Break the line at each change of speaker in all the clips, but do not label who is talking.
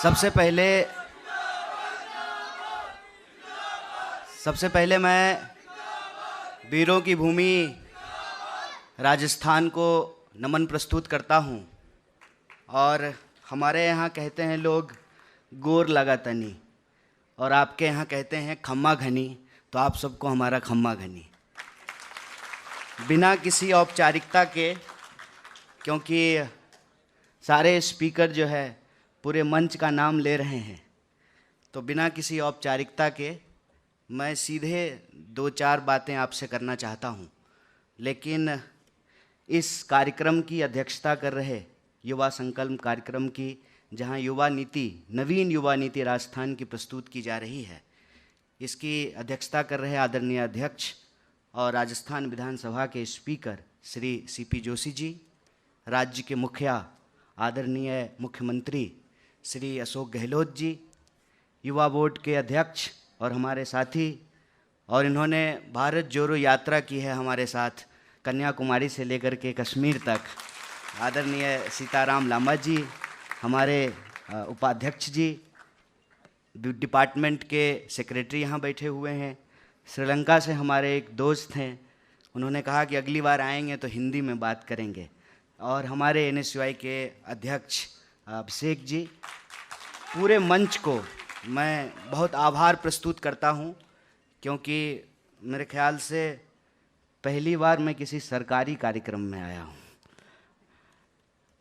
सबसे पहले मैं वीरों की भूमि राजस्थान को नमन प्रस्तुत करता हूँ। और हमारे यहाँ कहते हैं लोग गोर लगा तनी, और आपके यहाँ कहते हैं खम्मा घनी, तो आप सबको हमारा खम्मा घनी। बिना किसी औपचारिकता के, क्योंकि सारे स्पीकर जो है पूरे मंच का नाम ले रहे हैं, तो बिना किसी औपचारिकता के मैं सीधे 2-4 बातें आपसे करना चाहता हूं। लेकिन इस कार्यक्रम की अध्यक्षता कर रहे युवा संकल्प कार्यक्रम की, जहां युवा नीति, नवीन युवा नीति राजस्थान की प्रस्तुत की जा रही है, इसकी अध्यक्षता कर रहे आदरणीय अध्यक्ष और राजस्थान विधानसभा के स्पीकर श्री सीपी जोशी जी, राज्य के मुखिया आदरणीय मुख्यमंत्री श्री अशोक गहलोत जी, युवा बोर्ड के अध्यक्ष और हमारे साथी, और इन्होंने भारत जोड़ो यात्रा की है हमारे साथ कन्याकुमारी से लेकर के कश्मीर तक, आदरणीय सीताराम लांबा जी, हमारे उपाध्यक्ष जी, डिपार्टमेंट के सेक्रेटरी यहाँ बैठे हुए हैं। श्रीलंका से हमारे एक दोस्त हैं, उन्होंने कहा कि अगली बार आएंगे तो हिंदी में बात करेंगे। और हमारे NSUI के अध्यक्ष अभिषेक जी, पूरे मंच को मैं बहुत आभार प्रस्तुत करता हूं, क्योंकि मेरे ख्याल से पहली बार मैं किसी सरकारी कार्यक्रम में आया हूं।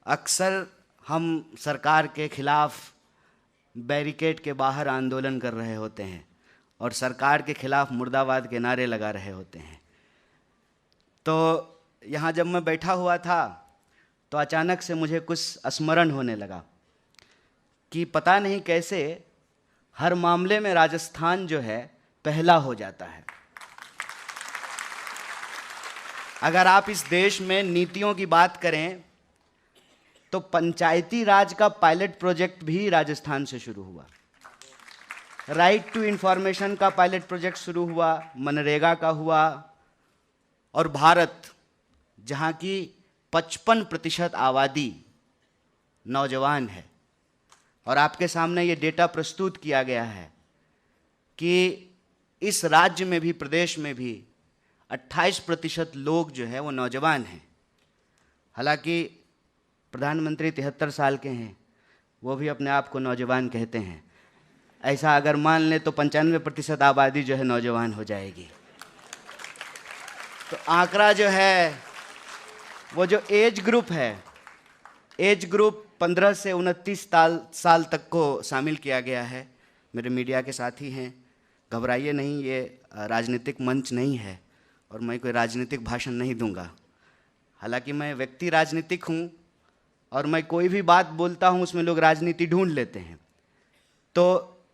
अक्सर हम सरकार के खिलाफ बैरिकेड के बाहर आंदोलन कर रहे होते हैं और सरकार के खिलाफ मुर्दाबाद के नारे लगा रहे होते हैं। तो यहाँ जब मैं बैठा हुआ था तो अचानक से मुझे कुछ स्मरण होने लगा कि पता नहीं कैसे हर मामले में राजस्थान जो है पहला हो जाता है। अगर आप इस देश में नीतियों की बात करें तो पंचायती राज का पायलट प्रोजेक्ट भी राजस्थान से शुरू हुआ, राइट टू इंफॉर्मेशन का पायलट प्रोजेक्ट शुरू हुआ, मनरेगा का हुआ, और भारत जहां की 55% आबादी नौजवान है, और आपके सामने ये डेटा प्रस्तुत किया गया है कि इस राज्य में भी, प्रदेश में भी 28% लोग जो है वो नौजवान हैं। हालांकि प्रधानमंत्री 73 साल के हैं, वो भी अपने आप को नौजवान कहते हैं। ऐसा अगर मान लें तो 95% आबादी जो है नौजवान हो जाएगी। तो आंकड़ा जो है वो जो एज ग्रुप है, एज ग्रुप 15 से 29 साल तक को शामिल किया गया है। मेरे मीडिया के साथी हैं, घबराइए नहीं, ये राजनीतिक मंच नहीं है और मैं कोई राजनीतिक भाषण नहीं दूंगा। हालांकि मैं व्यक्ति राजनीतिक हूँ और मैं कोई भी बात बोलता हूँ उसमें लोग राजनीति ढूंढ लेते हैं। तो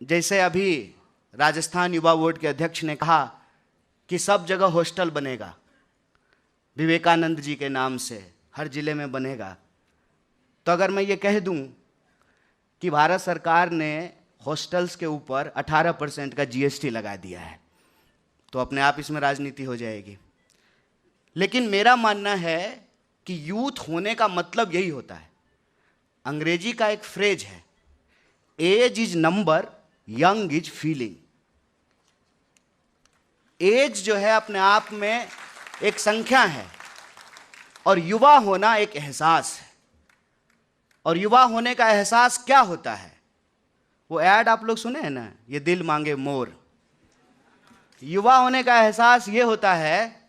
जैसे अभी राजस्थान युवा बोर्ड के अध्यक्ष ने कहा कि सब जगह हॉस्टल बनेगा, विवेकानंद जी के नाम से हर जिले में बनेगा, तो अगर मैं ये कह दूं कि भारत सरकार ने हॉस्टल्स के ऊपर 18% का GST लगा दिया है, तो अपने आप इसमें राजनीति हो जाएगी। लेकिन मेरा मानना है कि यूथ होने का मतलब यही होता है। अंग्रेजी का एक फ्रेज है, age is number, young is feeling. Age जो है अपने आप में एक संख्या है और युवा होना एक एहसास है। और युवा होने का एहसास क्या होता है? वो ऐड आप लोग सुने हैं ना, ये दिल मांगे मोर। युवा होने का एहसास ये होता है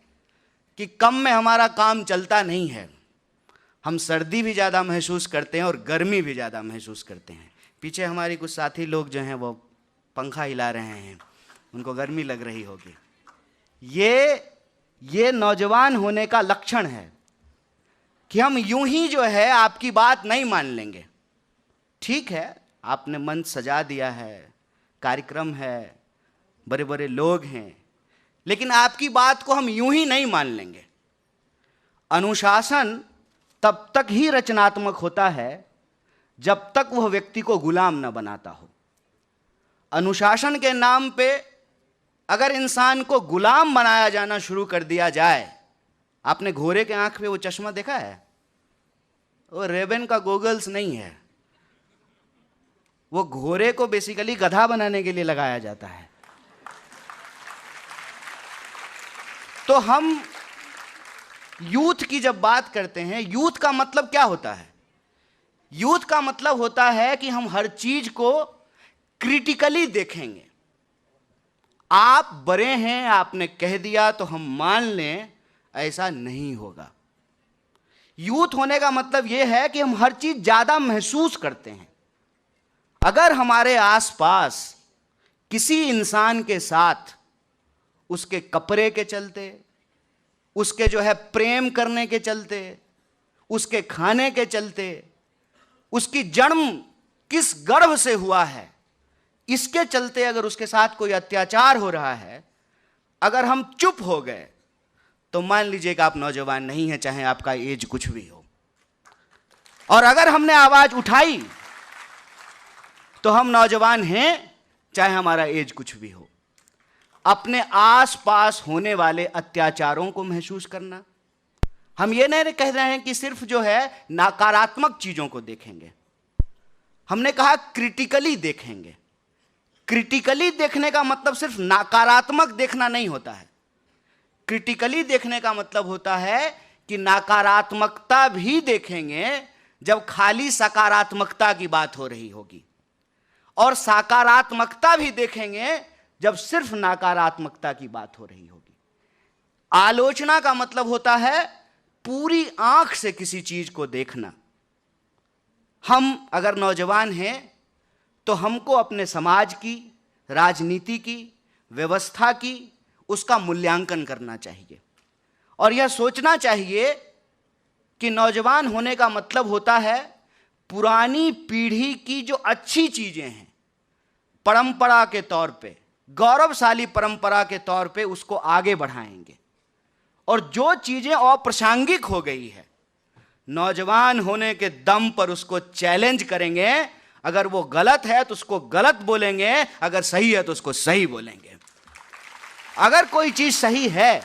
कि कम में हमारा काम चलता नहीं है, हम सर्दी भी ज़्यादा महसूस करते हैं और गर्मी भी ज़्यादा महसूस करते हैं। पीछे हमारी कुछ साथी लोग जो हैं वो पंखा हिला रहे हैं, उनको गर्मी लग रही होगी। ये नौजवान होने का लक्षण है कि हम यूं ही जो है आपकी बात नहीं मान लेंगे। ठीक है, आपने मंच सजा दिया है, कार्यक्रम है, बड़े बड़े लोग हैं, लेकिन आपकी बात को हम यूं ही नहीं मान लेंगे। अनुशासन तब तक ही रचनात्मक होता है जब तक वह व्यक्ति को गुलाम न बनाता हो। अनुशासन के नाम पे अगर इंसान को गुलाम बनाया जाना शुरू कर दिया जाए, आपने घोड़े के आंख पे वो चश्मा देखा है? वो रेबन का गोगल्स नहीं है, वो घोड़े को बेसिकली गधा बनाने के लिए लगाया जाता है। तो हम यूथ की जब बात करते हैं, यूथ का मतलब क्या होता है? यूथ का मतलब होता है कि हम हर चीज को क्रिटिकली देखेंगे। आप बड़े हैं, आपने कह दिया तो हम मान लें, ऐसा नहीं होगा। यूथ होने का मतलब यह है कि हम हर चीज ज्यादा महसूस करते हैं। अगर हमारे आसपास किसी इंसान के साथ उसके कपड़े के चलते, उसके जो है प्रेम करने के चलते, उसके खाने के चलते, उसकी जन्म किस गर्भ से हुआ है, इसके चलते अगर उसके साथ कोई अत्याचार हो रहा है, अगर हम चुप हो गए तो मान लीजिए कि आप नौजवान नहीं हैं, चाहे आपका एज कुछ भी हो। और अगर हमने आवाज उठाई तो हम नौजवान हैं, चाहे हमारा एज कुछ भी हो। अपने आसपास होने वाले अत्याचारों को महसूस करना। हम ये नहीं कह रहे हैं कि सिर्फ जो है नकारात्मक चीजों को देखेंगे, हमने कहा क्रिटिकली देखेंगे। क्रिटिकली देखने का मतलब सिर्फ नकारात्मक देखना नहीं होता है। क्रिटिकली देखने का मतलब होता है कि नकारात्मकता भी देखेंगे जब खाली सकारात्मकता की बात हो रही होगी, और सकारात्मकता भी देखेंगे जब सिर्फ नकारात्मकता की बात हो रही होगी। आलोचना का मतलब होता है पूरी आंख से किसी चीज को देखना। हम अगर नौजवान हैं तो हमको अपने समाज की, राजनीति की, व्यवस्था की, उसका मूल्यांकन करना चाहिए और यह सोचना चाहिए कि नौजवान होने का मतलब होता है पुरानी पीढ़ी की जो अच्छी चीजें हैं, परंपरा के तौर पे, गौरवशाली परंपरा के तौर पे उसको आगे बढ़ाएंगे, और जो चीजें अप्रासंगिक हो गई है, नौजवान होने के दम पर उसको चैलेंज करेंगे। अगर वो गलत है तो उसको गलत बोलेंगे, अगर सही है तो उसको सही बोलेंगे। अगर कोई चीज सही है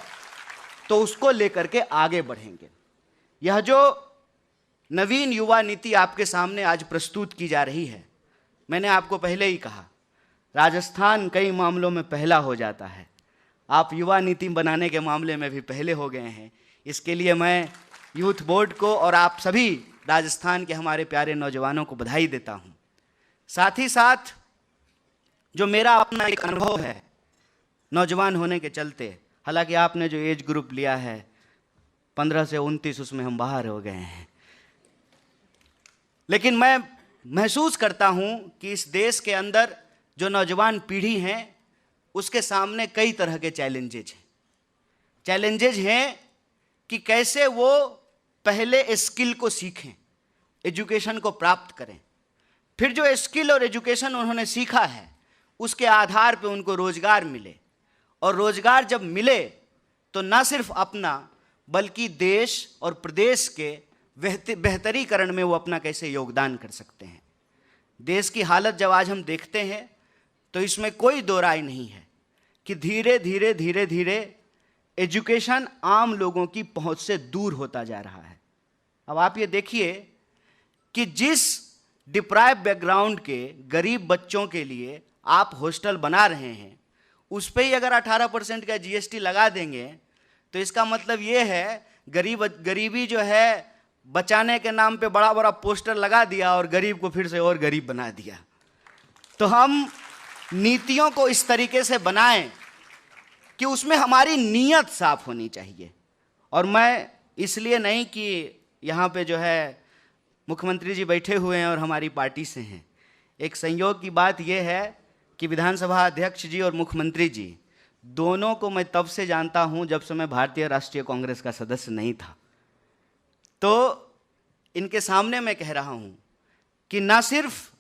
तो उसको लेकर के आगे बढ़ेंगे। यह जो नवीन युवा नीति आपके सामने आज प्रस्तुत की जा रही है, मैंने आपको पहले ही कहा, राजस्थान कई मामलों में पहला हो जाता है। आप युवा नीति बनाने के मामले में भी पहले हो गए हैं। इसके लिए मैं यूथ बोर्ड को और आप सभी राजस्थान के हमारे प्यारे नौजवानों को बधाई देता हूं। साथ ही साथ जो मेरा अपना एक अनुभव है नौजवान होने के चलते, हालांकि आपने जो एज ग्रुप लिया है 15 से 29, उसमें हम बाहर हो गए हैं, लेकिन मैं महसूस करता हूं कि इस देश के अंदर जो नौजवान पीढ़ी हैं उसके सामने कई तरह के चैलेंजेज हैं कि कैसे वो पहले स्किल को सीखें, एजुकेशन को प्राप्त करें, फिर जो स्किल और एजुकेशन उन्होंने सीखा है उसके आधार पे उनको रोजगार मिले, और रोजगार जब मिले तो न सिर्फ अपना बल्कि देश और प्रदेश के बेहतरीकरण में वो अपना कैसे योगदान कर सकते हैं। देश की हालत जब आज हम देखते हैं तो इसमें कोई दो राय नहीं है कि धीरे धीरे एजुकेशन आम लोगों की पहुंच से दूर होता जा रहा है। अब आप ये देखिए कि जिस डिप्राइव बैकग्राउंड के गरीब बच्चों के लिए आप हॉस्टल बना रहे हैं, उस पर ही अगर 18% का जीएसटी लगा देंगे तो इसका मतलब ये है गरीबी जो है बचाने के नाम पे बड़ा बड़ा पोस्टर लगा दिया और गरीब को फिर से और गरीब बना दिया। तो हम नीतियों को इस तरीके से बनाएं कि उसमें हमारी नीयत साफ होनी चाहिए। और मैं इसलिए नहीं कि यहाँ पे जो है मुख्यमंत्री जी बैठे हुए हैं और हमारी पार्टी से हैं, एक संयोग की बात यह है कि विधानसभा अध्यक्ष जी और मुख्यमंत्री जी दोनों को मैं तब से जानता हूँ जब से मैं भारतीय राष्ट्रीय कांग्रेस का सदस्य नहीं था। तो इनके सामने मैं कह रहा हूँ कि न सिर्फ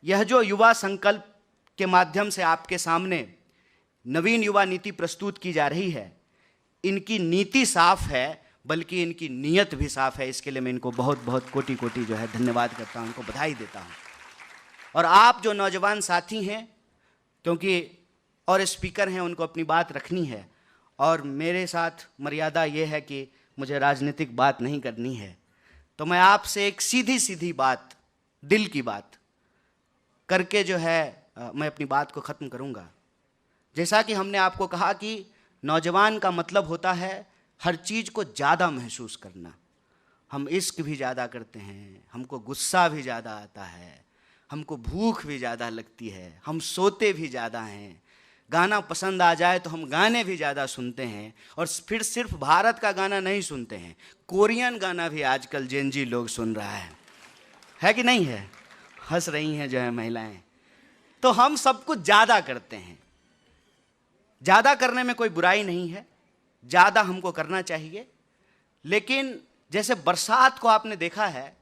यह जो युवा संकल्प के माध्यम से आपके सामने नवीन युवा नीति प्रस्तुत की जा रही है, इनकी नीति साफ है बल्कि इनकी नीयत भी साफ है। इसके लिए मैं इनको बहुत बहुत कोटि कोटि जो है धन्यवाद करता हूँ, इनको बधाई देता हूँ। और आप जो नौजवान साथी हैं, क्योंकि और स्पीकर हैं, उनको अपनी बात रखनी है और मेरे साथ मर्यादा ये है कि मुझे राजनीतिक बात नहीं करनी है, तो मैं आपसे एक सीधी सीधी बात, दिल की बात, करके जो है मैं अपनी बात को ख़त्म करूँगा। जैसा कि हमने आपको कहा कि नौजवान का मतलब होता है हर चीज़ को ज़्यादा महसूस करना। हम इश्क भी ज़्यादा करते हैं, हमको गुस्सा भी ज़्यादा आता है, हमको भूख भी ज़्यादा लगती है, हम सोते भी ज़्यादा हैं, गाना पसंद आ जाए तो हम गाने भी ज़्यादा सुनते हैं। और फिर सिर्फ भारत का गाना नहीं सुनते हैं, कोरियन गाना भी आजकल जेनजी लोग सुन रहा है कि नहीं है? हंस रही हैं जो है महिलाएं। तो हम सब कुछ ज़्यादा करते हैं। ज़्यादा करने में कोई बुराई नहीं है, ज़्यादा हमको करना चाहिए। लेकिन जैसे बरसात को आपने देखा है,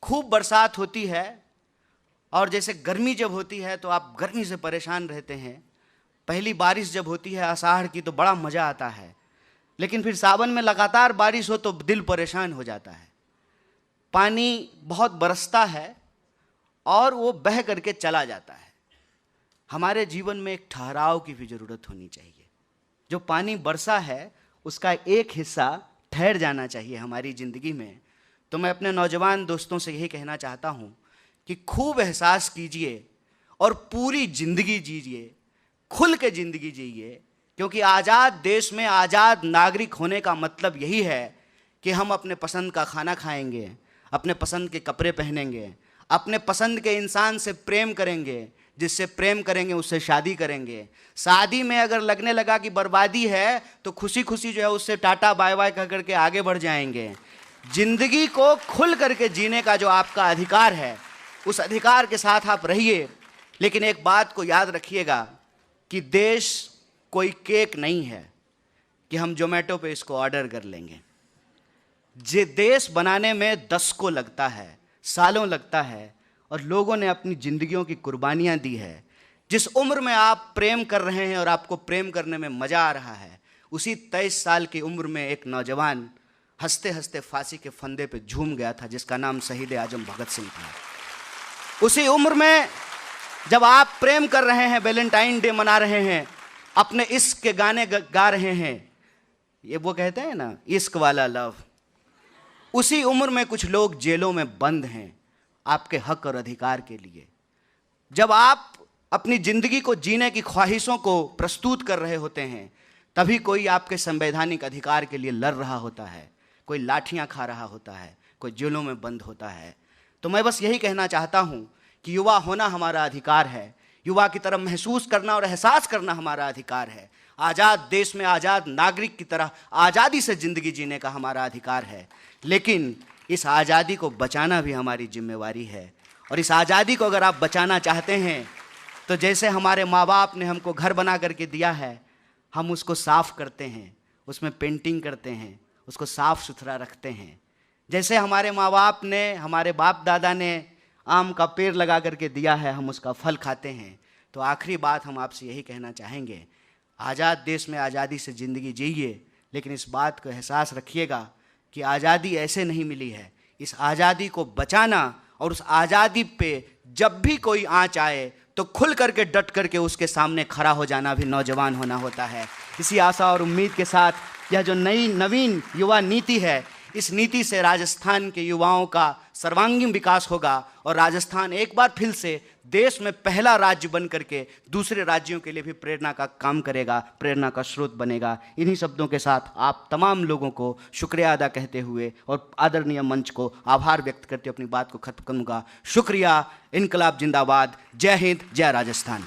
खूब बरसात होती है और जैसे गर्मी जब होती है तो आप गर्मी से परेशान रहते हैं। पहली बारिश जब होती है आषाढ़ की तो बड़ा मज़ा आता है, लेकिन फिर सावन में लगातार बारिश हो तो दिल परेशान हो जाता है। पानी बहुत बरसता है और वो बह करके चला जाता है। हमारे जीवन में एक ठहराव की भी ज़रूरत होनी चाहिए। जो पानी बरसा है उसका एक हिस्सा ठहर जाना चाहिए हमारी ज़िंदगी में। तो मैं अपने नौजवान दोस्तों से यही कहना चाहता हूँ कि खूब एहसास कीजिए और पूरी ज़िंदगी जीजिए, खुल के ज़िंदगी जिए। क्योंकि आज़ाद देश में आज़ाद नागरिक होने का मतलब यही है कि हम अपने पसंद का खाना खाएंगे, अपने पसंद के कपड़े पहनेंगे, अपने पसंद के इंसान से प्रेम करेंगे, जिससे प्रेम करेंगे उससे शादी करेंगे। शादी में अगर लगने लगा कि बर्बादी है तो खुशी खुशी जो है उससे टाटा बाय बाय कह करके आगे बढ़ जाएंगे। जिंदगी को खुल करके जीने का जो आपका अधिकार है, उस अधिकार के साथ आप रहिए। लेकिन एक बात को याद रखिएगा कि देश कोई केक नहीं है कि हम जोमेटो पे इसको ऑर्डर कर लेंगे। जे देश बनाने में 10 को लगता है, सालों लगता है, और लोगों ने अपनी ज़िंदगियों की कुर्बानियाँ दी है। जिस उम्र में आप प्रेम कर रहे हैं और आपको प्रेम करने में मज़ा आ रहा है, उसी 23 साल की उम्र में एक नौजवान हंसते हंसते फांसी के फंदे पे झूम गया था, जिसका नाम शहीद आजम भगत सिंह था। उसी उम्र में जब आप प्रेम कर रहे हैं, वैलेंटाइन डे मना रहे हैं, अपने इश्क के गाने गा रहे हैं, ये वो कहते हैं ना इश्क वाला लव, उसी उम्र में कुछ लोग जेलों में बंद हैं आपके हक और अधिकार के लिए। जब आप अपनी ज़िंदगी को जीने की ख्वाहिशों को प्रस्तुत कर रहे होते हैं, तभी कोई आपके संवैधानिक अधिकार के लिए लड़ रहा होता है, कोई लाठियां खा रहा होता है, कोई जेलों में बंद होता है। तो मैं बस यही कहना चाहता हूं कि युवा होना हमारा अधिकार है, युवा की तरह महसूस करना और एहसास करना हमारा अधिकार है। आज़ाद देश में आज़ाद नागरिक की तरह आज़ादी से ज़िंदगी जीने का हमारा अधिकार है। लेकिन इस आज़ादी को बचाना भी हमारी जिम्मेवारी है। और इस आज़ादी को अगर आप बचाना चाहते हैं तो जैसे हमारे माँ बाप ने हमको घर बना करके दिया है, हम उसको साफ़ करते हैं, उसमें पेंटिंग करते हैं, उसको साफ़ सुथरा रखते हैं। जैसे हमारे माँ बाप ने, हमारे बाप दादा ने आम का पेड़ लगा करके दिया है, हम उसका फल खाते हैं। तो आखिरी बात हम आपसे यही कहना चाहेंगे, आज़ाद देश में आज़ादी से ज़िंदगी जिए, लेकिन इस बात को एहसास रखिएगा कि आज़ादी ऐसे नहीं मिली है। इस आज़ादी को बचाना और उस आज़ादी पे जब भी कोई आँच आए तो खुल करके डट करके उसके सामने खड़ा हो जाना भी नौजवान होना होता है। इसी आशा और उम्मीद के साथ यह जो नवीन युवा नीति है, इस नीति से राजस्थान के युवाओं का सर्वांगीण विकास होगा और राजस्थान एक बार फिर से देश में पहला राज्य बन करके दूसरे राज्यों के लिए भी प्रेरणा का काम करेगा, प्रेरणा का स्रोत बनेगा। इन्हीं शब्दों के साथ आप तमाम लोगों को शुक्रिया अदा कहते हुए और आदरणीय मंच को आभार व्यक्त करते अपनी बात को खत्म करूँगा। शुक्रिया। इनकलाब जिंदाबाद। जय हिंद, जय राजस्थान।